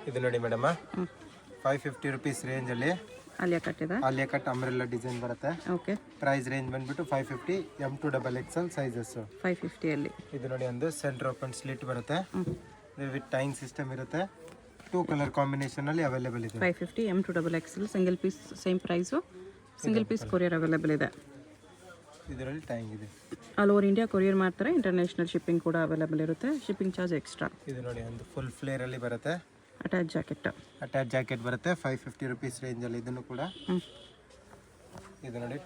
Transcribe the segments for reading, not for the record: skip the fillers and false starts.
ಇದು ನೋಡಿ madam 550 rupees ರೇಂಜಲ್ಲಿ ಆಲಿಯಾ ಕಟ್ ಅಂಬ್ರೆಲ್ಲಾ ಡಿಸೈನ್ ಬರುತ್ತೆ. ಓಕೆ. ಪ್ರೈಸ್ ರೇಂಜ್ ಬಂದ್ಬಿಟ್ಟು 550 M2XXL ಸೈಜಸ್ 550 ಅಲ್ಲಿ. ಇದು ನೋಡಿ ಒಂದು ಸೆಂಟರ್ ಓಪನ್ ಸ್ಲಿಟ್ ಬರುತ್ತೆ ವಿತ್ ಟೈಯಿಂಗ್ ಸಿಸ್ಟಮ್ ಇರುತ್ತೆ. 2 ಕಲರ್ ಕಾಂಬಿನೇಷನ್ ಅಲ್ಲಿ ಅವೈಲೇಬಲ್ ಇದೆ. 550 M2XXL single piece same price. Single piece courier available ಇದೆ. ಇದರಲ್ಲಿ ಟೈಯಿಂಗ್ ಇದೆ. ಆಲ್ ಓವರ್ ಇಂಡಿಯಾ ಕೊರಿಯರ್ ಮಾಡ್ತಾರೆ. ಇಂಟರ್ನ್ಯಾಷನಲ್ ಶಿಪ್ಪಿಂಗ್ ಕೂಡ ಅವೈಲೇಬಲ್ ಇರುತ್ತೆ. Shipping charge extra. ಇದು ನೋಡಿ ಒಂದು ಫುಲ್ ಫ್ಲೇರ್ ಅಲ್ಲಿ ಬರುತ್ತೆ. ಅಟ್ಯಾಚ್ ಜಾಕೆಟ್ ಬರುತ್ತೆ 550 ರುಪೀಸ್ ರೇಂಜಲ್ಲಿ. ಇದನ್ನು ಕೂಡ ಇದು ನೋಡಿ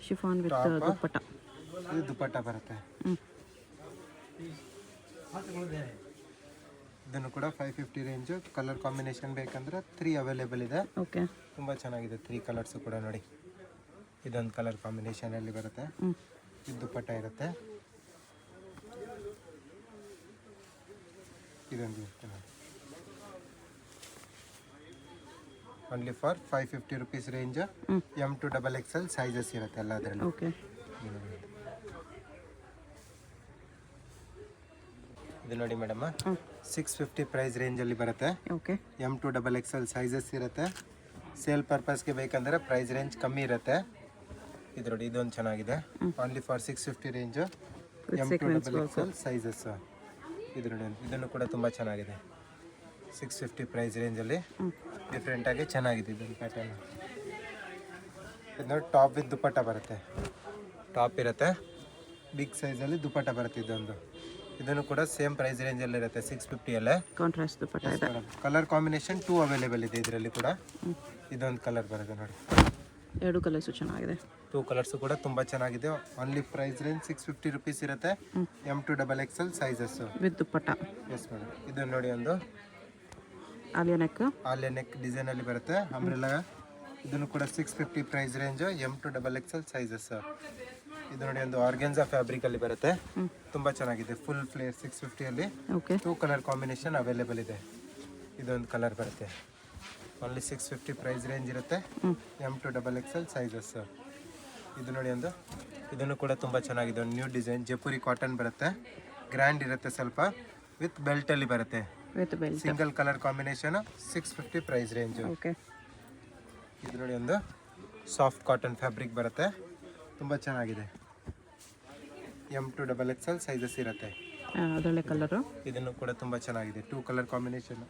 ಶಿಫಾನ್ ವಿತ್ ದುಪ್ಪಟ್ಟ. ಇದು ದುಪ್ಪಟ್ಟ ಬರುತ್ತೆ. ಇದನ್ನು ಕೂಡ 550 ರೇಂಜು. ಕಲರ್ ಕಾಂಬಿನೇಷನ್ ಬೇಕಂದ್ರೆ 3 ಅವೈಲೇಬಲ್ ಇದೆ. ಓಕೆ. ತುಂಬ ಚೆನ್ನಾಗಿದೆ 3 ಕಲರ್ಸು ಕೂಡ ನೋಡಿ. ಇದೊಂದು ಕಲರ್ ಕಾಂಬಿನೇಷನ್ ಅಲ್ಲಿ ಬರುತ್ತೆ. ಇದು ದುಪ್ಪಟ್ಟ ಇರುತ್ತೆ. ಇದೊಂದು ಇರುತ್ತೆ ನೋಡಿ. Only for 550 rupees range. M2XXL sizes ಇರುತ್ತೆ ಎಲ್ಲ ಅದರಲ್ಲಿ. ಓಕೆ. ಇದು ನೋಡಿ ಮೇಡಮ್ 650 ಪ್ರೈಸ್ ರೇಂಜಲ್ಲಿ ಬರುತ್ತೆ. ಓಕೆ. M2XXL ಸೈಜಸ್ ಇರುತ್ತೆ. ಸೇಲ್ ಪರ್ಪಸ್ಗೆ ಬೇಕಂದರೆ ಪ್ರೈಸ್ ರೇಂಜ್ ಕಮ್ಮಿ ಇರುತ್ತೆ. ಇದು ನೋಡಿ ಇದೊಂದು ಚೆನ್ನಾಗಿದೆ. Only for 650 range. M2XXL sizes. ಇದು ನೋಡಿ ಇದನ್ನು ಕೂಡ ತುಂಬ ಚೆನ್ನಾಗಿದೆ. 650 ಪ್ರೈಸ್ ರೇಂಜಲ್ಲಿ ಡಿಫ್ರೆಂಟಾಗಿ ಚೆನ್ನಾಗಿದೆ ಇದೊಂದು ಪ್ಯಾಟರ್ನ್. ಇದು ನೋಡಿ ಟಾಪ್ ವಿತ್ ದುಪ್ಪಟ್ಟ ಬರುತ್ತೆ. ಟಾಪ್ ಇರುತ್ತೆ. ಬಿಗ್ ಸೈಜಲ್ಲಿ ದುಪ್ಪಟ್ಟ ಬರುತ್ತೆ ಇದೊಂದು. ಇದನ್ನು ಕೂಡ ಸೇಮ್ ಪ್ರೈಸ್ ರೇಂಜಲ್ಲಿ ಇರುತ್ತೆ 650 ಅಲ್ಲೇ. ಕಾಂಟ್ರಾಸ್ಟ್ ದುಪ್ಪಟ್ಟ ಇದೆ. ಕಲರ್ ಕಾಂಬಿನೇಷನ್ 2 ಅವೈಲೇಬಲ್ ಇದೆ ಇದರಲ್ಲಿ ಕೂಡ. ಇದೊಂದು ಕಲರ್ ಬರುತ್ತೆ ನೋಡಿ. 2 ಕಲರ್ಸು ಚೆನ್ನಾಗಿದೆ. 2 ಕಲರ್ಸು ಕೂಡ ತುಂಬ ಚೆನ್ನಾಗಿದೆ. ಓನ್ಲಿ ಪ್ರೈಸ್ ರೇಂಜ್ 650 ರುಪೀಸ್ ಇರುತ್ತೆ. M2XXL sizes with dupatta. Yes madam. ಇದು ನೋಡಿ ಒಂದು ಆಲಿಯಾ ನೆಕ್ ಡಿಸೈನ್ ಅಲ್ಲಿ ಬರುತ್ತೆ ಅಂಬ್ರೆಲ್ಲಾ. ಇದನ್ನು ಕೂಡ 650 ಪ್ರೈಸ್ ರೇಂಜ್. M2XXL sizes. ಇದು ನೋಡಿ ಒಂದು ಆರ್ಗೆನ್ಸಾ ಫ್ಯಾಬ್ರಿಕ್ ಅಲ್ಲಿ ಬರುತ್ತೆ. ತುಂಬಾ ಚೆನ್ನಾಗಿದೆ. ಫುಲ್ ಫ್ಲೇರ್ 650 ಅಲ್ಲಿ. ಓಕೆ. 2 ಕಲರ್ ಕಾಂಬಿನೇಷನ್ ಅವೈಲೇಬಲ್ ಇದೆ. ಇದೊಂದು ಕಲರ್ ಬರುತ್ತೆ. ಓನ್ಲಿ 650 ಪ್ರೈಸ್ ರೇಂಜ್ ಇರುತ್ತೆ. M2XXL sizes. ಇದು ನೋಡಿ ಒಂದು ಇದನ್ನು ಕೂಡ ತುಂಬ ಚೆನ್ನಾಗಿದೆ. ಒಂದು ನ್ಯೂ ಡಿಸೈನ್ ಜೈಪುರಿ ಕಾಟನ್ ಬರುತ್ತೆ. ಗ್ರ್ಯಾಂಡ್ ಇರುತ್ತೆ ಸ್ವಲ್ಪ. ವಿತ್ ಬೆಲ್ಟ್ ಅಲ್ಲಿ ಬರುತ್ತೆ. Single colour combination 650 price range. Okay. ಇದು ನೋಡಿ ಒಂದು ಸಾಫ್ಟ್ ಕಾಟನ್ ಫ್ಯಾಬ್ರಿಕ್ ಬರುತ್ತೆ. ತುಂಬ ಚೆನ್ನಾಗಿದೆ. M2XXL ಸೈಜಸ್ ಇರುತ್ತೆ. ಅದೊಳ್ಳೆ ಕಲರು. ಇದನ್ನು ಕೂಡ ತುಂಬ ಚೆನ್ನಾಗಿದೆ. 2 ಕಲರ್ ಕಾಂಬಿನೇಷನ್.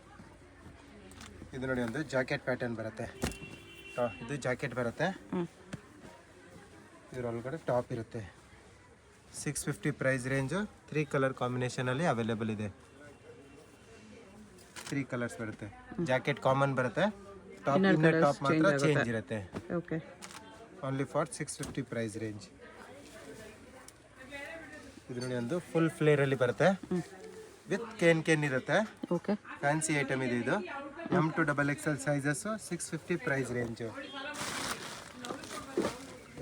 ಇದು ನೋಡಿ ಒಂದು ಜಾಕೆಟ್ ಪ್ಯಾಟರ್ನ್ ಬರುತ್ತೆ. ಇದು ಜಾಕೆಟ್ ಬರುತ್ತೆ. ಇದರೊಳಗಡೆ ಟಾಪ್ ಇರುತ್ತೆ. 650 ಪ್ರೈಸ್ ರೇಂಜು. 3 ಕಲರ್ ಕಾಂಬಿನೇಷನಲ್ಲಿ ಅವೈಲೇಬಲ್ ಇದೆ. 3 ಕಲರ್ಸ್ ಬರುತ್ತೆ. ಜಾಕೆಟ್ ಕಾಮನ್ ಬರುತ್ತೆ. ಟಾಪ್ ಮಾತ್ರ ಚೇಂಜ್ ಇರುತ್ತೆ. Okay. Only for 650 price range. ಇದು ನೋಡಿ ಒಂದು ಫುಲ್ ಫ್ಲೇರ್ ಅಲ್ಲಿ ಬರುತ್ತೆ. ವಿತ್ ಕೇನ್ ಇರುತ್ತೆ. ಓಕೆ. ಫ್ಯಾನ್ಸಿ ಐಟಮ್ ಇದೆ ಇದು. M2XXL sizes 650 price range.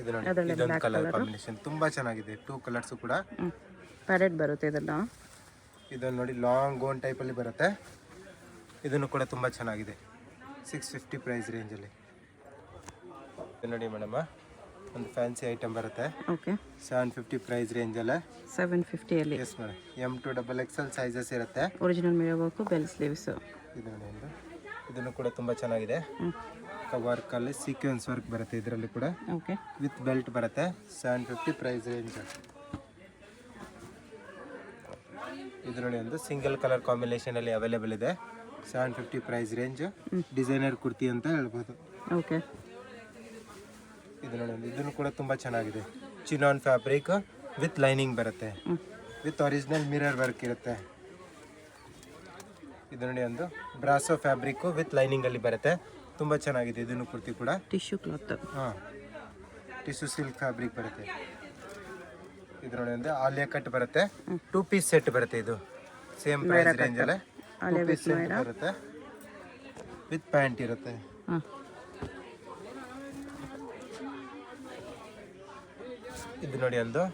ಇದು ನೋಡಿ ಇದೊಂದು ಕಲರ್ ಕಾಂಬಿನೇಷನ್ ತುಂಬಾ ಚೆನ್ನಾಗಿದೆ. 2 ಕಲರ್ಸ್ ಕೂಡ ಪ್ಯಾಡೆಡ್ ಬರುತ್ತೆ ಇದೆಲ್ಲ. ಇದನ್ನು ನೋಡಿ ಲಾಂಗ್ ಗೋನ್ ಟೈಪ್ ಅಲ್ಲಿ ಬರುತ್ತೆ. ಇದನ್ನು ಕೂಡ ತುಂಬಾ ಚೆನ್ನಾಗಿದೆ. 650 ಪ್ರೈಸ್ ರೇಂಜ್ ಅಲ್ಲಿ. ಇದು ನೋಡಿ ಮೇಡಮ್ ಒಂದು ಫ್ಯಾನ್ಸಿ ಐಟಮ್ ಬರುತ್ತೆ. ಓಕೆ. 750 ಪ್ರೈಸ್ ರೇಂಜ್ ಅಲ್ಲ. 750 ಅಲ್ಲಿ. Yes madam. M2XXL ಸೈಜಸ್ ಇರುತ್ತೆ. Original mirror work bell sleeves. ಇದು ನೋಡಿ ಇದನ್ನು ಕೂಡ ತುಂಬಾ ಚೆನ್ನಾಗಿದೆ. ವರ್ಕ್ ಅಲ್ಲಿ ಸೀಕ್ವೆನ್ಸ್ ವರ್ಕ್ ಬರುತ್ತೆ ಇದರಲ್ಲಿ ಕೂಡ. ಓಕೆ. ವಿತ್ ಬೆಲ್ಟ್ ಬರುತ್ತೆ. 750 ಪ್ರೈಸ್ ರೇಂಜ್. ಇದು ನೋಡಿ ಒಂದು ಸಿಂಗಲ್ ಕಲರ್ ಕಾಂಬಿನೇಷನ್ ಅಲ್ಲಿ ಅವೈಲೇಬಲ್ ಇದೆ. 750 ಪ್ರೈಸ್ ರೇಂಜ್. ಡಿಸೈನರ್ ಕುರ್ತಿ ಅಂತ ಹೇಳ್ಬೋದು. ಓಕೆ. ಇದು ನೋಡಿ ಇದನ್ನು ಕೂಡ ತುಂಬಾ ಚೆನ್ನಾಗಿದೆ. ಚಿನಾನ್ ಫ್ಯಾಬ್ರಿಕ್ ವಿತ್ ಲೈನಿಂಗ್ ಬರುತ್ತೆ. ವಿತ್ ಒರಿಜಿನಲ್ ಮಿರರ್ ವರ್ಕ್ ಇರುತ್ತೆ. ಇದು ನೋಡಿ ಒಂದು ಬ್ರಾಸೋ ಫ್ಯಾಬ್ರಿಕ್ ವಿತ್ ಲೈನಿಂಗ್ ಅಲ್ಲಿ ಬರುತ್ತೆ. ತುಂಬಾ ಚೆನ್ನಾಗಿದೆ. ಇದನ್ನು ಕುರ್ತಿ ಕೂಡ tissue cloth. Tissue silk fabric ಬರುತ್ತೆ. ಇದು ನೋಡಿ ಒಂದು ಆಲಿಯಾ ಕಟ್ ಬರುತ್ತೆ. 2 ಪೀಸ್ ಸೆಟ್ ಬರುತ್ತೆ. ಇದು ಸೇಮ್ ಪ್ರೈಸ್ ರೇಂಜ್ ಅಲ್ಲೇ 2 ಪೀಸ್ ಸೆಟ್ ಬರುತ್ತೆ. ವಿತ್ ಪ್ಯಾಂಟ್ ಇರುತ್ತೆ. ಇದು ನೋಡಿ ಒಂದು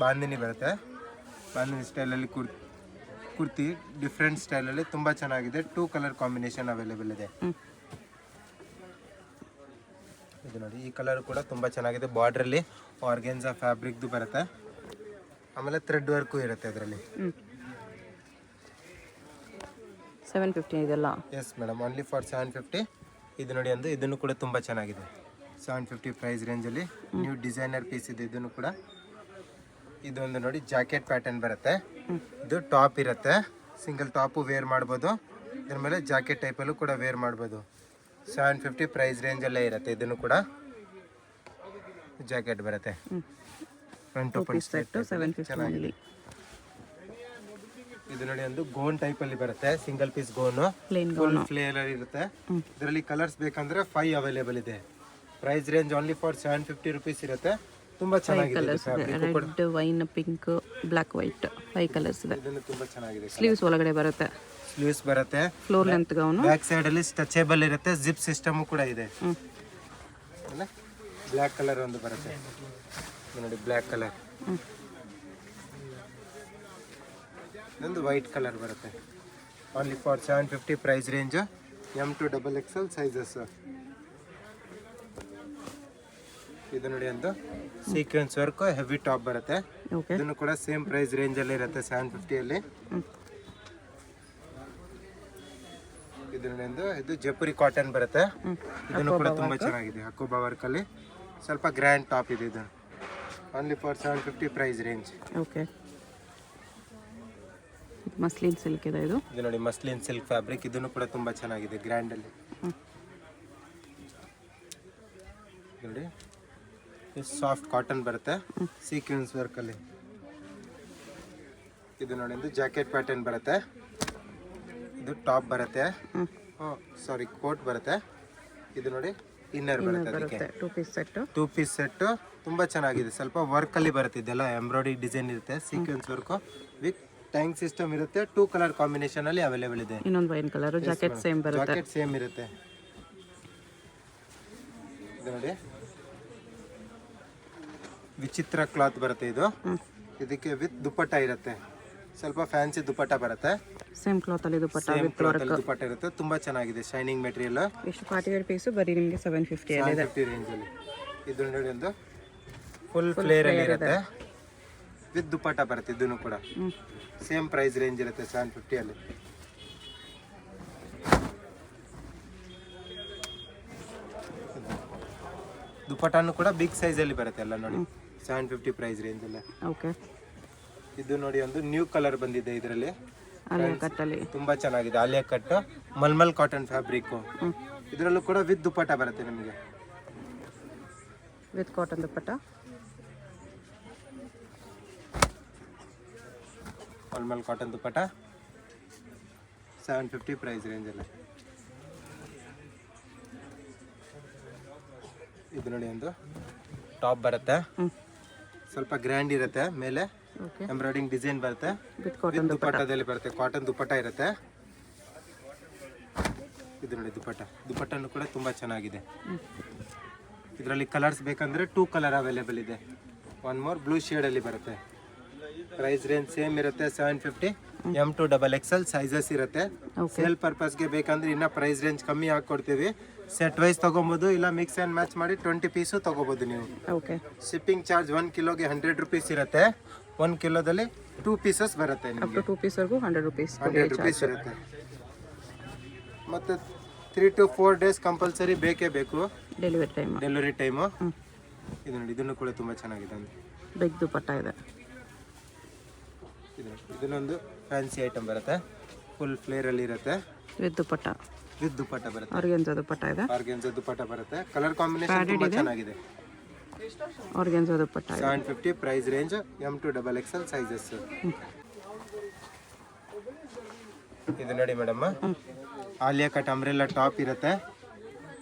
ಬಾಂದಿನಿ ಬರುತ್ತೆ. ಬಾಂದಿನಿ ಸ್ಟೈಲಲ್ಲಿ ಕುರ್ತಿ ಡಿಫ್ರೆಂಟ್ ಸ್ಟೈಲಲ್ಲಿ ತುಂಬ ಚೆನ್ನಾಗಿದೆ. 2 ಕಲರ್ ಕಾಂಬಿನೇಷನ್ ಅವೈಲೇಬಲ್ ಇದೆ. ಇದು ನೋಡಿ ಈ ಕಲರ್ ಕೂಡ ತುಂಬ ಚೆನ್ನಾಗಿದೆ. ಬಾರ್ಡ್ರಲ್ಲಿ ಆರ್ಗೆನ್ಸಾ ಫ್ಯಾಬ್ರಿಕ್ದು ಬರುತ್ತೆ. ಆಮೇಲೆ ಥ್ರೆಡ್ ವರ್ಕು ಇರುತ್ತೆ ಅದರಲ್ಲಿ. 750 ಇದೆಲ್ಲ. Yes madam, only for 750. ಇದು ನೋಡಿ ಅಂದು ಇದನ್ನು ಕೂಡ ತುಂಬ ಚೆನ್ನಾಗಿದೆ. 750 ಪ್ರೈಸ್ ರೇಂಜಲ್ಲಿ ನ್ಯೂ ಡಿಸೈನರ್ ಪೀಸ್ ಇದೆ. ಇದನ್ನು ಕೂಡ ಇದೊಂದು ನೋಡಿ ಜಾಕೆಟ್ ಪ್ಯಾಟರ್ನ್ ಬರುತ್ತೆ. ಇದು ಟಾಪ್ ಇರುತ್ತೆ, ಸಿಂಗಲ್ ಟಾಪು ವೇರ್ ಮಾಡ್ಬೋದು. ಇದ್ರ ಮೇಲೆ ಜಾಕೆಟ್ ಟೈಪಲ್ಲೂ ಕೂಡ ವೇರ್ ಮಾಡ್ಬೋದು. 750 ಪ್ರೈಸ್ ರೇಂಜಲ್ಲೇ ಇರುತ್ತೆ. ಇದನ್ನು ಕೂಡ ಜಾಕೆಟ್ ಬರುತ್ತೆ. ಫ್ರಂಟ್ ಓಪನ್ ಸೆಟ್ 750 ಇದು ನೋಡಿ ಒಂದು ಗೋನ್ ಟೈಪ್ ಅಲ್ಲಿ ಬರುತ್ತೆ, single piece gown, plain full flare ಇರುತ್ತೆ. ಇದರಲ್ಲಿ ಕಲರ್ಸ್ ಬೇಕಂದ್ರೆ 5 ಅವೈಲೇಬಲ್ ಇದೆ. Price range only for 750 rupees ಇರುತ್ತೆ. ತುಂಬಾ ಚೆನ್ನಾಗಿದೆ. Red, wine, pink, black, white 5 colours ಇದೆ. ಇದನ್ನು ತುಂಬಾ ಚೆನ್ನಾಗಿದೆ. ಸ್ಲೀವ್ಸ್ ಒಳಗಡೆ ಬರುತ್ತೆ, ಸ್ಲೀವ್ಸ್ ಬರುತ್ತೆ, floor length gown. Back side ಅಲ್ಲಿ ಸ್ಟ್ರೆಚೇಬಲ್ ಇರುತ್ತೆ, ಜಿಪ್ ಸಿಸ್ಟಮ್ ಕೂಡ ಇದೆ. ಬ್ಲ್ಯಾಕ್ ಕಲರ್ ಒಂದು ಬರುತ್ತೆ. ಇದು ನೋಡಿ ಬ್ಲ್ಯಾಕ್ ಕಲರ್. ಇದೊಂದು ವೈಟ್ ಕಲರ್ ಬರುತ್ತೆ. Only for 750 price range. M to XXL sizes. ಇದು ನೋಡಿ ಒಂದು ಸೀಕ್ವೆನ್ಸ್ ವರ್ಕ್ ಹೆವಿ ಟಾಪ್ ಬರುತ್ತೆ. ಇದನ್ನು ಕೂಡ ಸೇಮ್ ಪ್ರೈಸ್ ರೇಂಜ್ ಅಲ್ಲಿ ಇರುತ್ತೆ 750 ಅಲ್ಲಿ. ಇದು ನೋಡಿ ಒಂದು ಇದು ಜೈಪುರಿ ಕಾಟನ್ ಬರುತ್ತೆ. ಇದನ್ನು ಕೂಡ ತುಂಬಾ ಚೆನ್ನಾಗಿದೆ. ಹಕೋಬಾ ವರ್ಕ್ ಅಲ್ಲಿ ಸ್ವಲ್ಪ ಗ್ರ್ಯಾಂಡ್ ಟಾಪ್ ಇದೆ. ಇದು only for 750 price range. Okay, muslin silk ಇದೆ. ಇದು ನೋಡಿ ಮಸ್ಲಿನ್ ಸಿಲ್ಕ್ ಫ್ಯಾಬ್ರಿಕ್. ಇದನ್ನು ಕೂಡ ತುಂಬಾ ಚೆನ್ನಾಗಿದೆ, ಗ್ರ್ಯಾಂಡ್ ಅಲ್ಲಿ. ನೋಡಿ ಸಾಫ್ಟ್ ಕಾಟನ್ ಬರುತ್ತೆ, ಸೀಕ್ವೆನ್ಸ್ ವರ್ಕ್ ಅಲ್ಲಿ. ಇದು ನೋಡಿ ಒಂದು ಜಾಕೆಟ್ ಪ್ಯಾಟರ್ನ್ ಬರುತ್ತೆ. ಇದು ಟಾಪ್ ಬರುತ್ತೆ, ಸಾರಿ ಕೋಟ್ ಬರುತ್ತೆ. ಇದು ನೋಡಿ ಇನ್ನರ್ ಬರುತ್ತೆ. ಅದಕ್ಕೆ 2 ಪೀಸ್ ಸೆಟ್ ತುಂಬಾ ಚೆನ್ನಾಗಿದೆ. ಸ್ವಲ್ಪ ವರ್ಕ್ ಅಲ್ಲಿ ಬರುತ್ತೆ. ಇದೆಲ್ಲ ಎಂಬ್ರಾಯ್ಡರಿ ಡಿಸೈನ್ ಇರುತ್ತೆ, sequence work with tank system ಇರುತ್ತೆ. 2 ಕಲರ್ ಕಾಂಬಿನೇಷನ್ ಅಲ್ಲಿ ಅವೈಲೇಬಲ್ ಇದೆ. ಇನ್ನೊಂದು ವೈನ್ ಕಲರ್. ಜಾಕೆಟ್ ಸೇಮ್ ಬರುತ್ತೆ, ಜಾಕೆಟ್ ಸೇಮ್ ಇರುತ್ತೆ. ಇದು ನೋಡಿ ವಿಚಿತ್ರ ಕ್ಲಾತ್ ಬರುತ್ತೆ. ಇದು ಇದಕ್ಕೆ ವಿತ್ ದುಪ್ಪಟ್ಟ ಇರುತ್ತೆ, ಸ್ವಲ್ಪ ಫ್ಯಾನ್ಸಿ ದುಪ್ಪಟ್ಟ ಬರುತ್ತೆ. ಸೇಮ್ ಕ್ಲಾತ್ ಅಲ್ಲಿ ದುಪ್ಪಟ್ಟ ವಿತ್ ವರ್ಕ್. ದುಪ್ಪಟ್ಟ ಇರುತ್ತೆ, ತುಂಬಾ ಚೆನ್ನಾಗಿದೆ. Shining material. ಎಷ್ಟು ಪಾರ್ಟಿ ವೇರ್ ಪೀಸ್ ಬರೀ ನಿಮಗೆ 750 ಅಲ್ಲಿ ಇದೆ. 750 ರೇಂಜ್ ಅಲ್ಲಿ. ಇದು ನೋಡಿ ಒಂದು ಫುಲ್ ಫ್ಲೇರ್ ಅಲ್ಲಿ ಇರುತ್ತೆ, ವಿತ್ ದುಪ್ಪಟ್ಟ ಬರುತ್ತೆ. ಇದನ್ನು ಕೂಡ ಸೇಮ್ ಪ್ರೈಸ್ ರೇಂಜ್ ಇರುತ್ತೆ 750 ಅಲ್ಲಿ. ದುಪ್ಪಟ್ಟನು ಕೂಡ ಬಿಗ್ ಸೈಜ್ ಅಲ್ಲಿ ಬರುತ್ತೆ ಎಲ್ಲ ನೋಡಿ 750 ಪ್ರೈಸ್ ರೇಂಜ್ ಅಲ್ಲ. ಓಕೆ, ಇದು ನೋಡಿ ಒಂದು ನ್ಯೂ ಕಲರ್ ಬಂದಿದೆ. ಇದರಲ್ಲಿ ಆಲಿಯಾ ಕಟ್ ಅಲ್ಲಿ ತುಂಬಾ ಚೆನ್ನಾಗಿದೆ. Alia cut mulmul cotton fabric. ಇದರಲ್ಲೂ ಕೂಡ ವಿತ್ ದುಪ್ಪಟ್ಟ ಬರುತ್ತೆ ನಿಮಗೆ, with cotton dupatta. Mulmul cotton dupatta 750 price range ಅಲ್ಲಿ. ಇದು ನೋಡಿ ಒಂದು ಟಾಪ್ ಬರುತ್ತೆ, ಸ್ವಲ್ಪ ಗ್ರ್ಯಾಂಡ್ ಇರುತ್ತೆ. ಮೇಲೆ ಎಂಬ್ರಾಯ್ಡಿಂಗ್ ಡಿಸೈನ್ ಬರುತ್ತೆ, ವಿತ್ ಕಾಟನ್ ದುಪ್ಪಟ್ಟದಲ್ಲಿ ಬರುತ್ತೆ. ಕಾಟನ್ ದುಪ್ಪಟ್ಟ ಇರುತ್ತೆ. ಇದು ನೋಡಿ ದುಪ್ಪಟ್ಟನು ಕೂಡ ತುಂಬಾ ಚೆನ್ನಾಗಿದೆ. ಇದರಲ್ಲಿ ಕಲರ್ಸ್ ಬೇಕಂದ್ರೆ 2 ಕಲರ್ ಅವೈಲೇಬಲ್ ಇದೆ. ಒನ್ ಮೋರ್ ಬ್ಲೂ ಶೇಡ್ ಅಲ್ಲಿ ಬರುತ್ತೆ. ಪ್ರೈಸ್ ರೇಂಜ್ ಸೇಮ್ ಇರುತ್ತೆ 750. M to XXL ಸೈಜಸ್ ಇರುತ್ತೆ. ಸೇಲ್ ಪರ್ಪಸ್ಗೆ ಬೇಕಂದ್ರೆ ಇನ್ನ ಪ್ರೈಸ್ ರೇಂಜ್ ಕಮ್ಮಿ ಹಾಕೊಡ್ತೀವಿ. ಸೆಟ್ ವೈಸ್ ತಗೊಬೋದು, ಇಲ್ಲ ಮಿಕ್ಸ್ ಆ್ಯಂಡ್ ಮ್ಯಾಚ್ ಮಾಡಿ 20 ಪೀಸು ತಗೋಬೋದು ನೀವು. ಓಕೆ, ಶಿಪ್ಪಿಂಗ್ ಚಾರ್ಜ್ 1 ಕಿಲೋಗೆ 100 ರುಪೀಸ್ ಇರುತ್ತೆ. 1 ಕಿಲೋದಲ್ಲಿ 2 ಪೀಸಸ್ ಬರುತ್ತೆ. ಅಪ್ ಟು 2 ಪೀಸ್ ವರೆಗೂ 100 ರುಪೀಸ್ 100 ರುಪೀಸ್ ಇರುತ್ತೆ. ಮತ್ತು 3 to 4 ಡೇಸ್ ಕಂಪಲ್ಸರಿ ಬೇಕೇ ಬೇಕು ಡೆಲಿವರಿ ಟೈಮು. ಇದು ನೋಡಿ ಇದನ್ನು ಕೂಡ ತುಂಬ ಚೆನ್ನಾಗಿದೆ. ಬಿಗ್ ದುಪ್ಪಟ್ಟ ಇದೆ. ಇದನ್ನೊಂದು ಫ್ಯಾನ್ಸಿ ಐಟಮ್ ಬರುತ್ತೆ, ಫುಲ್ ಫ್ಲೇರ್ ಅಲ್ಲಿ ಇರುತ್ತೆ. ವಿತ್ ದುಪ್ಪಟ್ಟ ಬರುತ್ತೆ. ಆರ್ಗೆನ್ಜಾ ದುಪ್ಪಟ್ಟ ಇದೆ. ಆರ್ಗೆನ್ಜಾ ದುಪ್ಪಟ್ಟ ಬರುತ್ತೆ. ಕಲರ್ ಕಾಂಬಿನೇಷನ್ ತುಂಬಾ ಚೆನ್ನಾಗಿದೆ. Organza dupatta 750 price range. M to XXL sizes. ಇದು ನೋಡಿ madam, Alia cut umbrella top ಇರುತ್ತೆ.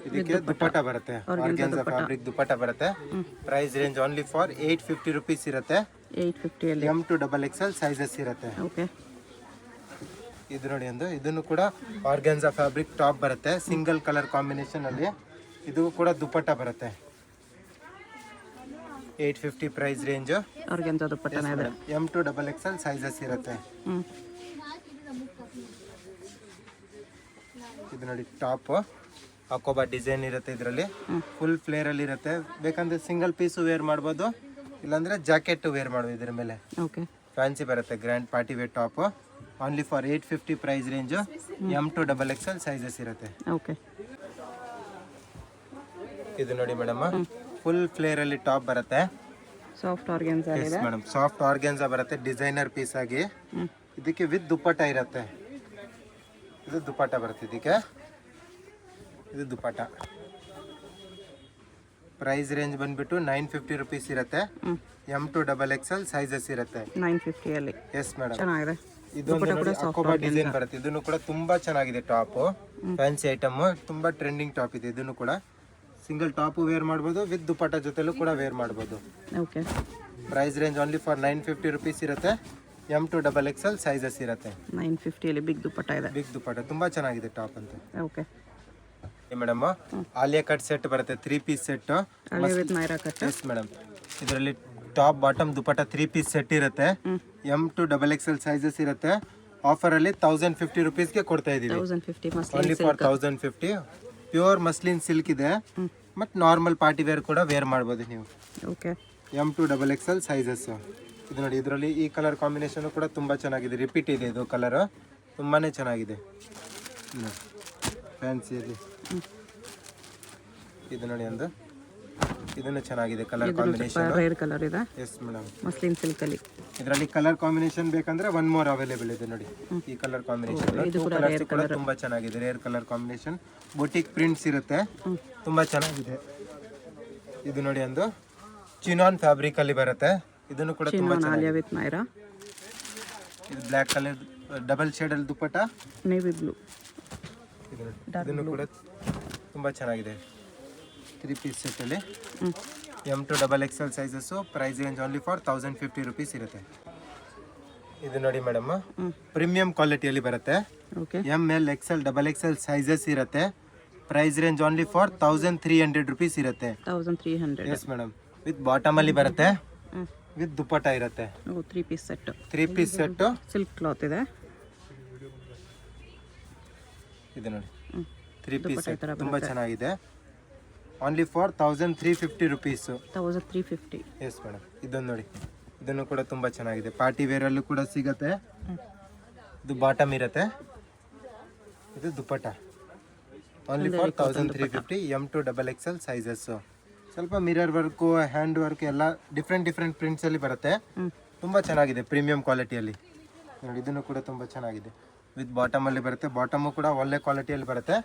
ಇದಕ್ಕೆ ದುಪ್ಪಟ್ಟ ಬರುತ್ತೆ, ಆರ್ಗೆನ್ಜಾ ಫ್ಯಾಬ್ರಿಕ್ ದುಪ್ಪಟ್ಟ ಬರುತ್ತೆ. Price range only for 850 rupees ಇರುತ್ತೆ. 850 ಅಲ್ಲಿ. M to XXL ಸೈಜಸ್ ಇರುತ್ತೆ. ಓಕೆ, ಇದು ನೋಡಿ ಒಂದು ಇದನ್ನು ಕೂಡ ಆರ್ಗೆನ್ಜಾ ಫ್ಯಾಬ್ರಿಕ್ ಟಾಪ್ ಬರುತ್ತೆ, ಸಿಂಗಲ್ ಕಲರ್ ಕಾಂಬಿನೇಷನ್ ಅಲ್ಲಿ. ಇದು ಕೂಡ ದುಪ್ಪಟ್ಟ ಬರುತ್ತೆ. 850 ಪ್ರೈಸ್ ರೇಂಜ್. ಆರ್ಗೆನ್ಜಾ ದುಪ್ಪಟ್ಟನೇ ಇದೆ. M to XXL ಸೈಜಸ್ ಇರುತ್ತೆ. ಇದು ನೋಡಿ ಟಾಪ್ ಹಾಕೋಬಾ ಡಿಸೈನ್ ಇರುತ್ತೆ. ಇದರಲ್ಲಿ ಫುಲ್ ಫ್ಲೇರ್ ಅಲ್ಲಿ ಇರುತ್ತೆ. ಬೇಕಂದ್ರೆ ಸಿಂಗಲ್ ಪೀಸ್ ವೇರ್ ಮಾಡ್ಬೋದು, ಇಲ್ಲಾಂದ್ರೆ ಜಾಕೆಟ್ ವೇರ್ ಮಾಡ್ಬೋದು. ಇದ್ರ ಮೇಲೆ ಓಕೆ, ಫ್ಯಾನ್ಸಿ ಬರುತ್ತೆ. Grand party wear top only for 850 price range. M2XXL sizes ಇರುತ್ತೆ. ಓಕೆ. ಇದು ನೋಡಿ ಮೇಡಮ್, ಫುಲ್ ಫ್ಲೇರಲ್ಲಿ ಟಾಪ್ ಬರುತ್ತೆ. ಸಾಫ್ಟ್ ಆರ್ಗೆನ್ಸಾ ಇದೆ ಮೇಡಮ್, ಸಾಫ್ಟ್ ಆರ್ಗೆನ್ಸಾ ಬರುತ್ತೆ ಡಿಸೈನರ್ ಪೀಸ್ ಆಗಿ. ಇದಕ್ಕೆ ವಿತ್ ದುಪ್ಪಟ್ಟ ಇರುತ್ತೆ. ಇದು ದುಪ್ಪಟ್ಟ ಬರುತ್ತೆ ಇದಕ್ಕೆ. ಇದು ದುಪ್ಪಟ್ಟ. ಪ್ರೈಸ್ ರೇಂಜ್ ಬಂದ್ಬಿಟ್ಟು 950 ರುಪೀಸ್ ಇರುತ್ತೆ. M2XXL ಸೈಜಸ್ ಇರುತ್ತೆ. 950 ಅಲ್ಲಿ. ಎಸ್ ಮೇಡಮ್, ಚೆನ್ನಾಗಿದೆ. ಇದೊಂದು ಅಕೋಬಾ ಡಿಸೈನ್ ಬರುತ್ತೆ. ಇದನ್ನು ಕೂಡ ತುಂಬಾ ಚೆನ್ನಾಗಿದೆ ಟಾಪ್. ಫ್ಯಾನ್ಸಿ ಐಟಮ್, ತುಂಬಾ ಟ್ರೆಂಡಿಂಗ್ ಟಾಪ್ ಇದೆ. ಇದನ್ನು ಕೂಡ ಸಿಂಗಲ್ ಟಾಪ್ ವೇರ್ ಮಾಡ್ಬೋದು, ವಿತ್ ದುಪ್ಪಟ್ಟ ಜೊತೆಲೂ ಕೂಡ ವೇರ್ ಮಾಡ್ಬೋದು. Okay. Price range only for 950 rupees ಇರುತ್ತೆ. M2XXL ಸೈಜಸ್ ಇರುತ್ತೆ. 950 ಅಲ್ಲಿ ಬಿಗ್ ದುಪ್ಪಟ್ಟ ಇದೆ. ಬಿಗ್ ದುಪ್ಪಟ್ಟ ತುಂಬಾ ಚೆನ್ನಾಗಿದೆ ಟಾಪ್ ಅಂತ. Okay madam, Alia cut set ಬರುತ್ತೆ, 3 piece set. Alia with Naira cut. Yes madam, ಇದರಲ್ಲಿ top bottom dupatta 3 piece set ಇರುತ್ತೆ. M2XXL ಸೈಜಸ್ ಇರುತ್ತೆ. ಆಫರ್ ಅಲ್ಲಿ 1050 ರುಪೀಸ್ಗೆ ಕೊಡ್ತಾ ಇದೀವಿ. 1050 only for 1050. Pure muslin silk ಇದೆ. ಮತ್ತು ನಾರ್ಮಲ್ ಪಾರ್ಟಿ ವೇರ್ ಕೂಡ ವೇರ್ ಮಾಡ್ಬೋದು ನೀವು. ಓಕೆ. M2XXL sizes. ಇದು ನೋಡಿ, ಇದರಲ್ಲಿ ಈ ಕಲರ್ ಕಾಂಬಿನೇಷನ್ ಕೂಡ ತುಂಬ ಚೆನ್ನಾಗಿದೆ. ರಿಪೀಟ್ ಇದೆ ಇದು ಕಲರ್, ತುಂಬಾ ಚೆನ್ನಾಗಿದೆ. ಫ್ಯಾನ್ಸಿಯಲ್ಲಿ ಇದು ನೋಡಿ ಒಂದು, ಇದನ್ನು ಚೆನ್ನಾಗಿದೆ ಕಲರ್ ಕಾಂಬಿನೇಷನ್. ರೇರ್ ಕಲರ್ ಇದೆ. ಎಸ್ ಮೇಡಮ್, ಮಸ್ಲಿನ್ ಸಿಲ್ಕ್ ಅಲ್ಲಿ. ಇದರಲ್ಲಿ ಕಲರ್ ಕಾಂಬಿನೇಷನ್ ಬೇಕಂದ್ರೆ ಒನ್ ಮೋರ್ ಅವೈಲೇಬಲ್ ಇದೆ ನೋಡಿ. ಈ ಕಲರ್ ಕಾಂಬಿನೇಷನ್ ಕೂಡ ತುಂಬಾ ಚೆನ್ನಾಗಿದೆ. Rare colour combination, boutique prints ಇರುತ್ತೆ, ತುಂಬಾ ಚೆನ್ನಾಗಿದೆ. ಇದು ನೋಡಿ ಒಂದು ಚಿನಾನ್ ಫ್ಯಾಬ್ರಿಕ್ ಅಲ್ಲಿ ಬರುತ್ತೆ. ಇದನ್ನು ಕೂಡ ತುಂಬಾ ಆಲಿಯಾ ವಿತ್ ನೈರಾ. ಇದು ಬ್ಲ್ಯಾಕ್ ಕಲರ್ ಡಬಲ್ ಶೇಡ್ ಅಲ್ಲಿ ದುಪ್ಪಟ್ಟ, ನೇವಿ ಬ್ಲೂ. ಇದನ್ನು ಕೂಡ ತುಂಬಾ ಚೆನ್ನಾಗಿದೆ. 3 ಪೀಸ್ ಸೆಟ್ ಅಲ್ಲಿ M2XXL sizes. Price range only for 1050 rupees ಇರುತ್ತೆ. ಇದು ನೋಡಿ ಮೇಡಮ್, ಪ್ರೀಮಿಯಂ ಕ್ವಾಲಿಟಿಯಲ್ಲಿ ಬರುತ್ತೆ. Okay. ML XL XXL sizes ಇರುತ್ತೆ. Price range only for 1300 rupees ಇರುತ್ತೆ. 1300. ಎಸ್ ಮೇಡಮ್, ವಿತ್ ಬಾಟಮ್ ಅಲ್ಲಿ ಬರುತ್ತೆ, ವಿತ್ ದುಪ್ಪಟ್ಟ ಇರುತ್ತೆ. 3 piece set. 3 piece set silk cloth ಇದೆ. ಇದು ನೋಡಿ 3 ಪೀಸ್ ಸೆಟ್ ತುಂಬಾ ಚೆನ್ನಾಗಿದೆ. Only for 1350 rupees. 1350. Yes madam, ಇದನ್ನು ನೋಡಿ, ಇದನ್ನು ಕೂಡ ತುಂಬ ಚೆನ್ನಾಗಿದೆ. ಪಾರ್ಟಿ ವೇರಲ್ಲೂ ಕೂಡ ಸಿಗುತ್ತೆ. ಇದು ಬಾಟಮ್ ಇರುತ್ತೆ, ಇದು dupatta. Only for 1350. M2XXL sizes. ಸ್ವಲ್ಪ ಮಿರರ್ ವರ್ಕು, ಹ್ಯಾಂಡ್ ವರ್ಕ್ ಎಲ್ಲ ಡಿಫ್ರೆಂಟ್ ಪ್ರಿಂಟ್ಸಲ್ಲಿ ಬರುತ್ತೆ. ತುಂಬ ಚೆನ್ನಾಗಿದೆ, ಪ್ರೀಮಿಯಂ ಕ್ವಾಲಿಟಿಯಲ್ಲಿ ನೋಡಿ. ಇದನ್ನು ಕೂಡ ತುಂಬ ಚೆನ್ನಾಗಿದೆ, ವಿತ್ ಬಾಟಮ್ ಅಲ್ಲಿ ಬರುತ್ತೆ. ಬಾಟಮು ಕೂಡ ಒಳ್ಳೆ ಕ್ವಾಲಿಟಿಯಲ್ಲಿ ಬರುತ್ತೆ.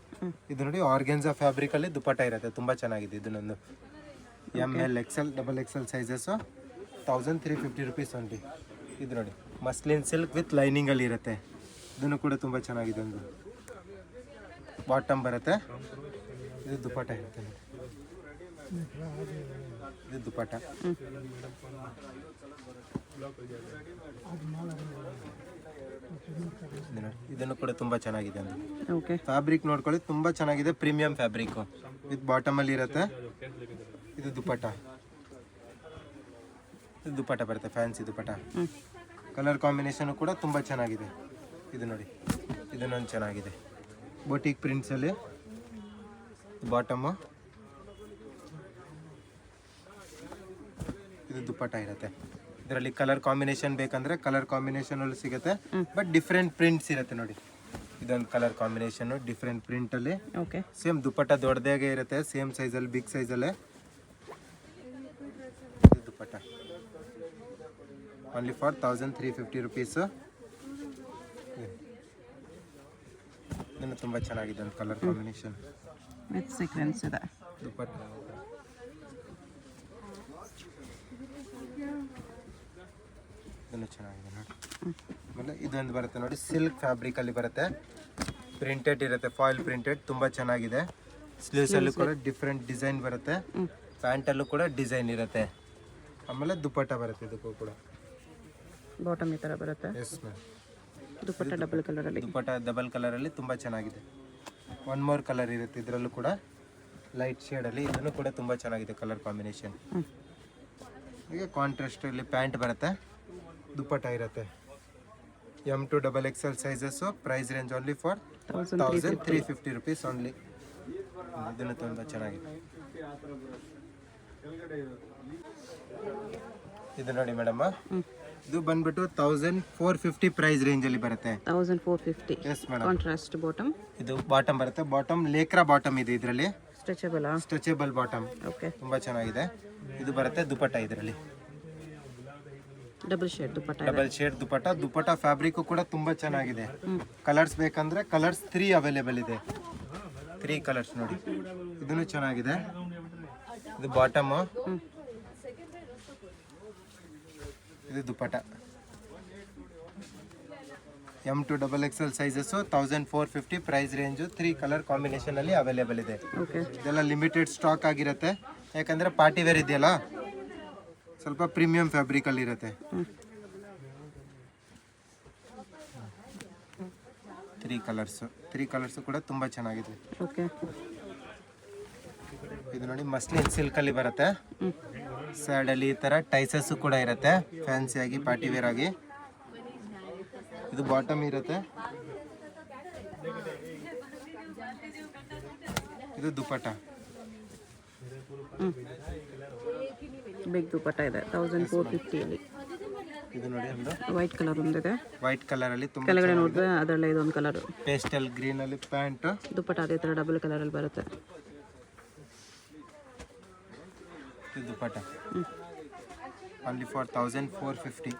ಇದು ನೋಡಿ ಆರ್ಗೆನ್ಸಾ ಫ್ಯಾಬ್ರಿಕ್ ಅಲ್ಲಿ ದುಪ್ಪಟ್ಟ ಇರುತ್ತೆ, ತುಂಬಾ ಚೆನ್ನಾಗಿದೆ. ಇದನ್ನೊಂದು ML XL XXL sizes. 1350 rupees only. ಇದು ನೋಡಿ ಮಸ್ಲಿನ್ ಸಿಲ್ಕ್ ವಿತ್ ಲೈನಿಂಗ್ ಅಲ್ಲಿ ಇರುತ್ತೆ. ಇದನ್ನು ಕೂಡ ತುಂಬಾ ಚೆನ್ನಾಗಿದೆ. ಒಂದು ಬಾಟಮ್ ಬರುತ್ತೆ, ಇದು ದುಪ್ಪಟ್ಟ ಇರುತ್ತೆ. ಇದು ದುಪ್ಪಟ್ಟ. ಇದನ್ನು ಕೂಡ ತುಂಬಾ ಚೆನ್ನಾಗಿದೆ. ಓಕೆ. ಫ್ಯಾಬ್ರಿಕ್ ನೋಡ್ಕೊಳ್ಳಿ, ತುಂಬಾ ಚೆನ್ನಾಗಿದೆ. ಪ್ರೀಮಿಯಂ ಫ್ಯಾಬ್ರಿಕ್ ವಿತ್ ಬಾಟಮ್ ಅಲ್ಲಿ ಇರುತ್ತೆ. ಇದು ದುಪ್ಪಟ್ಟ, ಇದು ದುಪ್ಪಟ್ಟ ಬರುತ್ತೆ, ಫ್ಯಾನ್ಸಿ ದುಪ್ಪಟ್ಟ. ಕಲರ್ ಕಾಂಬಿನೇಷನ್ ಕೂಡ ತುಂಬಾ ಚೆನ್ನಾಗಿದೆ. ಇದು ನೋಡಿ, ಇದನ್ನೊಂದು ಚೆನ್ನಾಗಿದೆ, ಬೊಟಿಕ್ ಪ್ರಿಂಟ್ಸ್ ಅಲ್ಲಿ ಬಾಟಮ್. ಇದು ದುಪ್ಪಟ್ಟ ಇರುತ್ತೆ. ಇದರಲ್ಲಿ ಕಲರ್ ಕಾಂಬಿನೇಷನ್ ಬೇಕಂದ್ರೆ ಕಲರ್ ಕಾಂಬಿನೇಷನ್ ಅಲ್ಲಿ ಸಿಗುತ್ತೆ, ಬಟ್ ಡಿಫ್ರೆಂಟ್ ಪ್ರಿಂಟ್ಸ್ ಇರುತ್ತೆ ನೋಡಿ. ಇದೊಂದು ಕಲರ್ ಕಾಂಬಿನೇಷನ್ ಡಿಫ್ರೆಂಟ್ ಪ್ರಿಂಟ್ ಅಲ್ಲಿ. ಓಕೆ. ಸೇಮ್ ದುಪ್ಪಟ್ಟ ದೊಡ್ಡದಾಗೆ ಇರುತ್ತೆ, ಸೇಮ್ ಸೈಜ್ ಅಲ್ಲಿ, ಬಿಗ್ ಸೈಜ್ ಅಲ್ಲೇ. ದುಪ್ಪಟ್ಟ ಓನ್ಲಿ ಫಾರ್ 1350 ರುಪೀಸ್. ಇದನ್ನು ತುಂಬಾ ಚೆನ್ನಾಗಿದೆ, ಒಂದು ಕಲರ್ ಕಾಂಬಿನೇಷನ್ ವಿತ್ ಸೀಕ್ವೆನ್ಸ್ ಇದೆ. ದುಪ್ಪಟ್ಟ ಇದನ್ನು ಚೆನ್ನಾಗಿದೆ ನೋಡಿ. ಆಮೇಲೆ ಇದೊಂದು ಬರುತ್ತೆ ನೋಡಿ, ಸಿಲ್ಕ್ ಫ್ಯಾಬ್ರಿಕ್ ಅಲ್ಲಿ ಬರುತ್ತೆ, ಪ್ರಿಂಟೆಡ್ ಇರುತ್ತೆ, ಫಾಯಿಲ್ ಪ್ರಿಂಟೆಡ್, ತುಂಬಾ ಚೆನ್ನಾಗಿದೆ. ಸ್ಲೀವ್ಸ್ ಅಲ್ಲೂ ಕೂಡ ಡಿಫ್ರೆಂಟ್ ಡಿಸೈನ್ ಬರುತ್ತೆ, ಪ್ಯಾಂಟ್ ಅಲ್ಲೂ ಕೂಡ ಡಿಸೈನ್ ಇರುತ್ತೆ. ಆಮೇಲೆ ದುಪ್ಪಟ್ಟ ಬರುತ್ತೆ, ಇದಕ್ಕೂ ಕೂಡ ಬಾಟಮ್ ಈ ತರ ಬರುತ್ತೆ. ಎಸ್ ಮ್ಯಾಮ್, ದುಪ್ಪಟ್ಟ ಡಬಲ್ ಕಲರ್ ಅಲ್ಲಿ. ದುಪ್ಪಟ್ಟ ಡಬಲ್ ಕಲರ್ ಅಲ್ಲಿ ತುಂಬಾ ಚೆನ್ನಾಗಿದೆ. ಒನ್ ಮೋರ್ ಕಲರ್ ಇರುತ್ತೆ ಇದರಲ್ಲೂ ಕೂಡ, ಲೈಟ್ ಶೇಡ್ ಅಲ್ಲಿ. ಇದನ್ನು ಕೂಡ ತುಂಬಾ ಚೆನ್ನಾಗಿದೆ ಕಲರ್ ಕಾಂಬಿನೇಷನ್. ಈಗ ಕಾಂಟ್ರಾಸ್ಟ್ ಅಲ್ಲಿ ಪ್ಯಾಂಟ್ ಬರುತ್ತೆ, ದುಪ್ಪಟ್ಟ ಇರುತ್ತೆ. M2XXL sizes. Price range only for 1350 rupees only. ಇದನ್ನು ತುಂಬ ಚೆನ್ನಾಗಿದೆ. ಇದು ನೋಡಿ ಮೇಡಮ್, ಇದು ಬಂದ್ಬಿಟ್ಟು 1450 ಪ್ರೈಸ್ ರೇಂಜಲ್ಲಿ ಬರುತ್ತೆ. 1450. Yes madam. Contrast bottom. ಇದು ಬಾಟಮ್ ಬರುತ್ತೆ. ಬಾಟಮ್ ಲೇಕ್ರಾ ಬಾಟಮ್ ಇದೆ ಇದರಲ್ಲಿ. ಸ್ಟ್ರೆಚಬಲ್. Stretchable bottom. ಓಕೆ. ತುಂಬಾ ಚೆನ್ನಾಗಿದೆ. ಇದು ಬರುತ್ತೆ ದುಪಟ್ಟ ಇದರಲ್ಲಿ. Double shade dupatta. Double shade dupatta. Dupatta fabric ಕೂಡ ತುಂಬಾ ಚೆನ್ನಾಗಿದೆ. ಕಲರ್ಸ್ ಬೇಕಂದ್ರೆ ಕಲರ್ಸ್ 3 ಅವೈಲೇಬಲ್ ಇದೆ. 3 ಕಲರ್ಸ್ ನೋಡಿ. ಇದನ್ನು ಚೆನ್ನಾಗಿದೆ. ಇದು ಬಾಟಮ್. ಇದು dupatta. M2XXL sizes 1450 price range. 3 colour combination ಅಲ್ಲಿ ಅವೈಲೇಬಲ್ ಇದೆ. ಓಕೆ. ಇದೆಲ್ಲ ಲಿಮಿಟೆಡ್ ಸ್ಟಾಕ್ ಆಗಿರುತ್ತೆ. ಯಾಕಂದ್ರೆ ಪಾರ್ಟಿ ವೇರ್ ಇದೆಯಲ್ಲ, ಸ್ವಲ್ಪ ಪ್ರೀಮಿಯಂ ಫ್ಯಾಬ್ರಿಕ್ ಅಲ್ಲಿ ಇರುತ್ತೆ. 3 ಕಲರ್ಸ್ ಕೂಡ ತುಂಬಾ ಚೆನ್ನಾಗಿದೆ. ಓಕೆ. ಇದು ನೋಡಿ ಮಸ್ಲಿನ್ ಸಿಲ್ಕ್ ಅಲ್ಲಿ ಬರುತ್ತೆ. ಸೈಡ್ ಅಲ್ಲಿ ಈ ತರ ಟೈಸಸ್ ಕೂಡ ಇರುತ್ತೆ, ಫ್ಯಾನ್ಸಿ ಆಗಿ ಪಾರ್ಟಿ ವೇರ್ ಆಗಿ. ಇದು ಬಾಟಮ್ ಇರುತ್ತೆ. ಇದು ದುಪಟ್ಟ. ಬಿಗ್ ದುಪಟ್ಟ ಇದೆ 1450 ಅಲ್ಲಿ. ಇದು ನೋಡಿ ಒಂದು ವೈಟ್ ಕಲರ್ ಒಂದಿದೆ. ವೈಟ್ ಕಲರ್ ಅಲ್ಲಿ ತುಂಬಾ ಕೆಳಗಡೆ ನೋಡಿದ್ರೆ ಅದರಲ್ಲೇ ಇದೊಂದು ಕಲರ್. ಪೇಸ್ಟಲ್ ಗ್ರೀನ್ ಅಲ್ಲಿ ಪ್ಯಾಂಟ್. ದುಪಟ್ಟ ಅದೇ ತರ ಡಬಲ್ ಕಲರ್ ಅಲ್ಲಿ ಬರುತ್ತೆ. ಇದು ದುಪಟ್ಟ. Only for 1450.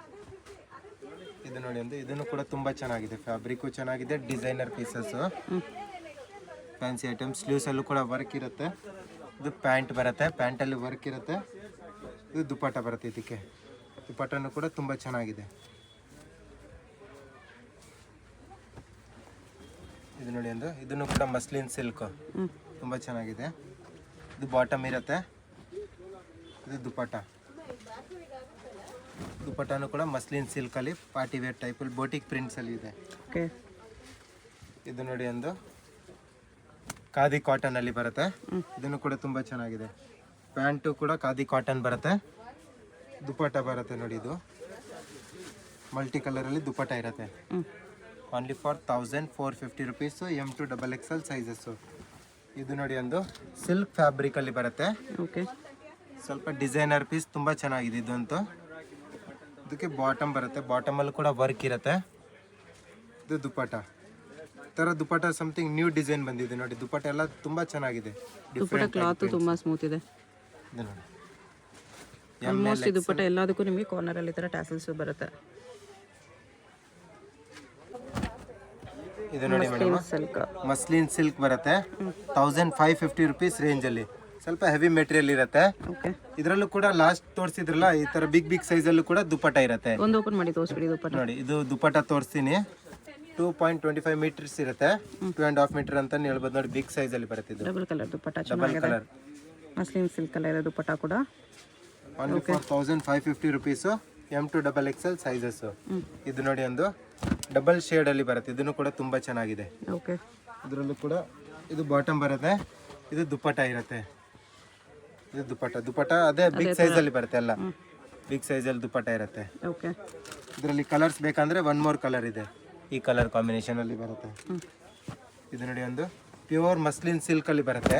ಇದು ನೋಡಿ ಒಂದು ಇದನ್ನು ಕೂಡ ತುಂಬಾ ಚೆನ್ನಾಗಿದೆ. ಫ್ಯಾಬ್ರಿಕ್ಕು ಚೆನ್ನಾಗಿದೆ. Designer pieces, fancy item. Sleeves ಅಲ್ಲೂ ಕೂಡ ವರ್ಕ್ ಇರುತ್ತೆ. ಇದು ಪ್ಯಾಂಟ್ ಬರುತ್ತೆ. ಪ್ಯಾಂಟಲ್ಲಿ ವರ್ಕ್ ಇರುತ್ತೆ. ಇದು ದುಪಟ್ಟ ಬರುತ್ತೆ. ಇದಕ್ಕೆ ದುಪಟ್ಟನು ಕೂಡ ತುಂಬ ಚೆನ್ನಾಗಿದೆ. ಇದು ನೋಡಿ ಒಂದು ಇದನ್ನು ಕೂಡ ಮಸ್ಲಿನ್ ಸಿಲ್ಕ್ ತುಂಬ ಚೆನ್ನಾಗಿದೆ. ಇದು ಬಾಟಮ್ ಇರುತ್ತೆ. ಇದು ದುಪಟ್ಟ. ದುಪಟ್ಟನು ಕೂಡ ಮಸ್ಲಿನ್ ಸಿಲ್ಕಲ್ಲಿ ಪಾರ್ಟಿ ವೇರ್ ಟೈಪಲ್ಲಿ ಬೋಟಿಕ್ ಪ್ರಿಂಟ್ಸಲ್ಲಿ ಇದೆ. ಓಕೆ. ಇದು ನೋಡಿ ಒಂದು ಖಾದಿ ಕಾಟನ್ ಅಲ್ಲಿ ಬರುತ್ತೆ. ಇದನ್ನು ಕೂಡ ತುಂಬಾ ಚೆನ್ನಾಗಿದೆ. ಪ್ಯಾಂಟು ಕೂಡ ಖಾದಿ ಕಾಟನ್ ಬರುತ್ತೆ. ದುಪಟ್ಟ ಬರುತ್ತೆ ನೋಡಿ. ಇದು ಮಲ್ಟಿ ಕಲರ್ ಅಲ್ಲಿ ದುಪಟ್ಟ ಇರುತ್ತೆ. Only for 1450 rupees. M2XXL sizes. ಇದು ನೋಡಿ ಒಂದು ಸಿಲ್ಕ್ ಫ್ಯಾಬ್ರಿಕ್ ಅಲ್ಲಿ ಬರುತ್ತೆ. ಓಕೆ. ಸ್ವಲ್ಪ ಡಿಸೈನರ್ ಪೀಸ್ ತುಂಬಾ ಚೆನ್ನಾಗಿದೆ ಇದಂತೂ. ಇದಕ್ಕೆ ಬಾಟಮ್ ಬರುತ್ತೆ. ಬಾಟಮ್ ಅಲ್ಲಿ ಕೂಡ ವರ್ಕ್ ಇರುತ್ತೆ. ಇದು ದುಪಟ್ಟ. ತರ ದುಪಟ್ಟ ಸಮಥಿಂಗ್ ನ್ಯೂ ಡಿಸೈನ್ ಬಂದಿದೆ ನೋಡಿ. ದುಪಟ್ಟ ಎಲ್ಲ ತುಂಬಾ ಚೆನ್ನಾಗಿದೆ. ದುಪಟ್ಟ ಕ್ಲಾತ್ ತುಂಬಾ ಸ್ಮೂತ್ ಇದೆ. ಇದು ನೋಡಿ ಆಲ್ಮೋಸ್ಟ್ ಈ ದುಪಟ್ಟ ಎಲ್ಲದಕ್ಕೂ ನಿಮಗೆ ಕಾರ್ನರ್ ಅಲ್ಲಿ ತರ ಟ್ಯಾಸಲ್ಸ್ ಬರುತ್ತೆ. ಇದು ನೋಡಿ ಮೇಡಮ್ ಸಿಲ್ಕ್. ಮಸ್ಲಿನ್ ಸಿಲ್ಕ್ ಬರುತ್ತೆ. 1550 ರುಪೀಸ್ ರೇಂಜ್ ಅಲ್ಲಿ. ಸ್ವಲ್ಪ ಹೆವಿ ಮೆಟೀರಿಯಲ್ ಇರುತ್ತೆ. ಓಕೆ. ಇದರಲ್ಲೂ ಕೂಡ ಲಾಸ್ಟ್ ತೋರಿಸಿದ್ರಲ್ಲ ಈ ತರ ಬಿಗ್ ಸೈಜ್ ಅಲ್ಲೂ ಕೂಡ ದುಪಟ್ಟ ಇರುತ್ತೆ. ಒಂದು ಓಪನ್ ಮಾಡಿ ತೋರಿಸ್ಬಿಡಿ ದುಪಟ್ಟ. ನೋಡಿ ಇದು ದುಪಟ್ಟ ತೋರಿಸ್ತೀನಿ. 2.25 ಮೀಟರ್ಸ್ ಇರುತ್ತೆ. 2.5 ಮೀಟರ್ ಅಂತ ಹೇಳ್ಬೋದು ನೋಡಿ. ಬಿಗ್ ಸೈಜ್ ಅಲ್ಲಿ ಬರುತ್ತೆ. ಇದು ಡಬಲ್ ಕಲರ್ ದುಪಟ್ಟ ಡಬಲ್ ಚೆನ್ನಾಗಿದೆ. ಕಲರ್. ಮಸ್ಲಿನ್ ಸಿಲ್ಕ್ ಕಲರ್ ಇದೆ ದುಪಟ್ಟ ಕೂಡ. Only for 1550 rupees. M2XXL sizes. ಇದು ನೋಡಿ ಒಂದು ಡಬಲ್ ಶೇಡ್ ಅಲ್ಲಿ ಬರುತ್ತೆ. ಇದನ್ನು ಕೂಡ ತುಂಬಾ ಚೆನ್ನಾಗಿದೆ. ಓಕೆ. ಇದರಲ್ಲೂ ಕೂಡ ಇದು ಬಾಟಮ್ ಬರುತ್ತೆ. ಇದು ದುಪಟ್ಟ ಇರುತ್ತೆ. ಇದು ದುಪಟ್ಟ ಅದೇ ಬಿಗ್ ಸೈಜ್ ಅಲ್ಲಿ ಬರುತ್ತೆ. ಎಲ್ಲ ಬಿಗ್ ಸೈಜ್ ಅಲ್ಲಿ ದುಪಟ್ಟ ಇರುತ್ತೆ. ಓಕೆ. ಇದರಲ್ಲಿ ಕಲರ್ಸ್ ಬೇಕಂದ್ರೆ ಒನ್ ಮೋರ್ ಕಲರ್ ಇದೆ. ಈ ಕಲರ್ ಕಾಂಬಿನೇಷನ್ ಅಲ್ಲಿ ಬರುತ್ತೆ. ಇದು ನೋಡಿ ಒಂದು ಪ್ಯೂರ್ ಮಸ್ಲಿನ್ ಸಿಲ್ಕ್ ಅಲ್ಲಿ ಬರುತ್ತೆ.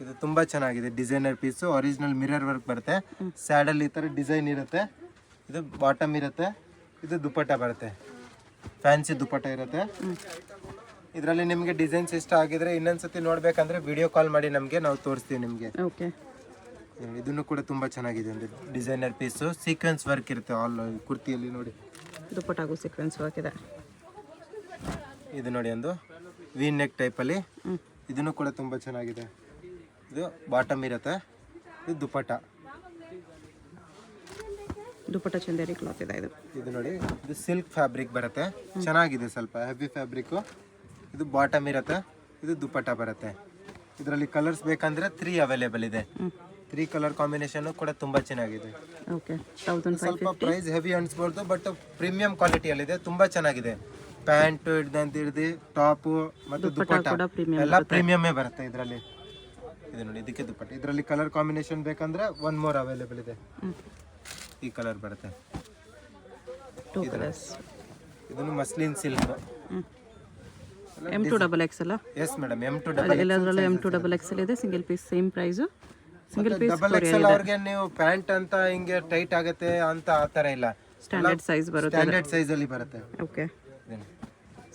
ಇದು ತುಂಬಾ ಚೆನ್ನಾಗಿದೆ. Designer piece. Original mirror work ಬರುತ್ತೆ. ಸ್ಯಾಡಲ್ ಈ ತರ ಡಿಸೈನ್ ಇರುತ್ತೆ. ಇದು ಬಾಟಮ್ ಇರುತ್ತೆ. ಇದು ದುಪಟ್ಟ ಬರುತ್ತೆ. ಫ್ಯಾನ್ಸಿ ದುಪಟ್ಟ ಇರುತ್ತೆ. ಇದರಲ್ಲಿ ನಿಮಗೆ ಡಿಸೈನ್ಸ್ ಇಷ್ಟ ಆಗಿದ್ರೆ ಇನ್ನೊಂದ್ಸತಿ ನೋಡ್ಬೇಕಂದ್ರೆ ವಿಡಿಯೋ ಕಾಲ್ ಮಾಡಿ ನಮಗೆ, ನಾವು ತೋರಿಸ್ತೀವಿ ನಿಮಗೆ. ಓಕೆ. ಇದನ್ನು ಕೂಡ ತುಂಬಾ ಚೆನ್ನಾಗಿದೆ. ಒಂದು ಡಿಸೈನರ್ ಪೀಸು. ಸೀಕ್ವೆನ್ಸ್ ವರ್ಕ್ ಇರುತ್ತೆ ಆಲ್ ಕುರ್ತಿಯಲ್ಲಿ ನೋಡಿ. ದುಪಟ್ಟಾಗೂ ಸೀಕ್ವೆನ್ಸ್ ವರ್ಕ್ ಇದೆ. ಇದು ನೋಡಿ ಒಂದು ವಿ ನೆಕ್ ಟೈಪಲ್ಲಿ. ಇದನ್ನು ಕೂಡ ತುಂಬ ಚೆನ್ನಾಗಿದೆ. ಇದು ಬಾಟಮ್ ಇರುತ್ತೆ. ಇದು ದುಪಟ್ಟ. ದುಪಟ್ಟ ಚಂದೇರಿ ಕ್ಲಾತ್ ಇದೆ. ಇದು ನೋಡಿ ಇದು ಸಿಲ್ಕ್ ಫ್ಯಾಬ್ರಿಕ್ ಬರುತ್ತೆ. ಚೆನ್ನಾಗಿದೆ. ಸ್ವಲ್ಪ ಹೆವಿ ಫ್ಯಾಬ್ರಿಕ್ಕು. ಇದು ಬಾಟಮ್ ಇರುತ್ತೆ. ಇದು ದುಪಟ್ಟ ಬರುತ್ತೆ. ಇದರಲ್ಲಿ ಕಲರ್ಸ್ ಬೇಕಂದ್ರೆ 3 ಅವೈಲೇಬಲ್ ಇದೆ. 3 ಕಲರ್ ಕಾಂಬಿನೇಷನ್ ಕೂಡ ತುಂಬಾ ಚೆನ್ನಾಗಿದೆ. ಓಕೆ. 1550. ಸ್ವಲ್ಪ ಪ್ರೈಸ್ ಹೆವಿ ಅನ್ಸ್ಬಾರ್ದು, ಬಟ್ ಪ್ರೀಮಿಯಂ ಕ್ವಾಲಿಟಿಯಲ್ಲಿದೆ. ತುಂಬಾ ಚೆನ್ನಾಗಿದೆ. ಪ್ಯಾಂಟ್ ಹಿಡ್ದು ಟಾಪು ಮತ್ತು ದುಪಟ್ಟ ಎಲ್ಲ ಪ್ರೀಮಿಯಮೇ ಬರುತ್ತೆ ಇದರಲ್ಲಿ. ಇದು ನೋಡಿ ಇದಕ್ಕೆ ದುಪಟ್ಟ. ಇದರಲ್ಲಿ ಕಲರ್ ಕಾಂಬಿನೇಷನ್ ಬೇಕಂದ್ರೆ ಒನ್ ಮೋರ್ ಅವೈಲೇಬಲ್ ಇದೆ. ಈ ಕಲರ್ ಬರುತ್ತೆ. ಇದನ್ನು muslin silk. M2XXL. Yes madam. M2XXL ಎಲ್ಲದರಲ್ಲೂ M2XXL ಇದೆ. Single piece same price. Single piece XXL ಅವ್ರಿಗೆ ನೀವು ಪ್ಯಾಂಟ್ ಅಂತ ಹಿಂಗೆ ಟೈಟ್ ಆಗುತ್ತೆ ಅಂತ ಆ ಥರ ಇಲ್ಲ. ಸ್ಟ್ಯಾಂಡರ್ಡ್ ಸೈಜ್ ಬರುತ್ತೆ. ಸ್ಟ್ಯಾಂಡರ್ಡ್ ಸೈಜಲ್ಲಿ ಬರುತ್ತೆ. ಓಕೆ,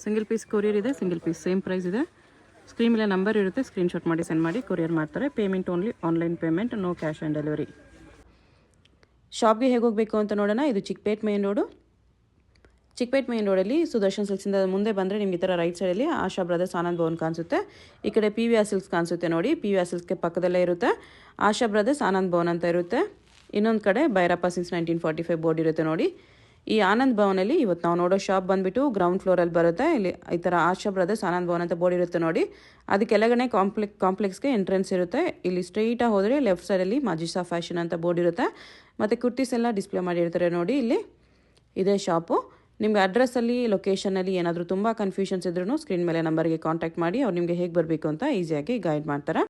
ಸಿಂಗಲ್ ಪೀಸ್ ಕೊರಿಯರ್ ಇದೆ, ಸಿಂಗಲ್ ಪೀಸ್ ಸೇಮ್ ಪ್ರೈಸ್ ಇದೆ. ಸ್ಕ್ರೀನ್ ಮೇಲೆ ನಂಬರ್ ಇರುತ್ತೆ, ಸ್ಕ್ರೀನ್ಶಾಟ್ ಮಾಡಿ ಸೆಂಡ್ ಮಾಡಿ ಕೊರಿಯರ್ ಮಾಡ್ತಾರೆ. Payment only online payment, no cash on delivery. ಶಾಪ್ಗೆ ಹೇಗೆ ಹೋಗಬೇಕು ಅಂತ ನೋಡೋಣ. ಇದು Chickpet main road. Chickpet main ರೋಡಲ್ಲಿ ಸುದರ್ಶನ್ ಸಿಲ್ಕ್ಸಿಂದ ಮುಂದೆ ಬಂದರೆ ನಿಮ್ಗೆ ಈ ಥರ ರೈಟ್ ಸೈಡಲ್ಲಿ ಆಶಾ ಬ್ರದರ್ಸ್ ಆನಂದ್ ಭವನ್ ಕಾಣಿಸುತ್ತೆ. ಈ ಕಡೆ PVR ಸಿಲ್ಕ್ಸ್ ಕಾಣಿಸುತ್ತೆ ನೋಡಿ. PVR ಸಿಲ್ಕ್ಸ್ಗೆ ಪಕ್ಕದಲ್ಲೇ ಇರುತ್ತೆ ಆಶಾ ಬ್ರದರ್ಸ್ ಆನಂದ್ ಭವನ್ ಅಂತ ಇರುತ್ತೆ. ಇನ್ನೊಂದು ಕಡೆ ಭೈರಪ್ಪ ಸಿನ್ಸ್ 1945 ಬೋರ್ಡ್ ಇರುತ್ತೆ ನೋಡಿ. ಈ ಆನಂದ್ ಭವನಲ್ಲಿ ಇವತ್ತು ನಾವು ನೋಡೋ ಶಾಪ್ ಬಂದುಬಿಟ್ಟು ಗ್ರೌಂಡ್ ಫ್ಲೋರಲ್ಲಿ ಬರುತ್ತೆ. ಇಲ್ಲಿ ಈ ಥರ ಆಶಾ ಬ್ರದರ್ಸ್ ಆನಂದ್ ಭವನ್ ಅಂತ ಬೋರ್ಡ್ ಇರುತ್ತೆ ನೋಡಿ. ಅದಕ್ಕೆಲ್ಲಗಡೆ ಕಾಂಪ್ಲೆಕ್ಸ್ಗೆ ಎಂಟ್ರೆನ್ಸ್ ಇರುತ್ತೆ. ಇಲ್ಲಿ ಸ್ಟ್ರೈಟಾಗಿ ಹೋದರೆ ಲೆಫ್ಟ್ ಸೈಡಲ್ಲಿ ಮಜಿಸಾ ಫ್ಯಾಷನ್ ಅಂತ ಬೋರ್ಡ್ ಇರುತ್ತೆ. ಮತ್ತು ಕುರ್ತೀಸ್ ಎಲ್ಲ ಡಿಸ್ಪ್ಲೇ ಮಾಡಿರ್ತಾರೆ ನೋಡಿ. ಇಲ್ಲಿ ಇದೇ ಶಾಪು. ನಿಮ್ಗೆ ಅಡ್ರೆಸ್ಸಲ್ಲಿ ಲೊಕೇಶನಲ್ಲಿ ಏನಾದರೂ ತುಂಬ ಕನ್ಫ್ಯೂಷನ್ಸ್ ಇದ್ರೂ ಸ್ಕ್ರೀನ್ ಮೇಲೆ ನಂಬರ್ಗೆ ಕಾಂಟ್ಯಾಕ್ಟ್ ಮಾಡಿ. ಅವ್ರು ನಿಮಗೆ ಹೇಗೆ ಬರಬೇಕು ಅಂತ ಈಸಿಯಾಗಿ ಗೈಡ್ ಮಾಡ್ತಾರೆ.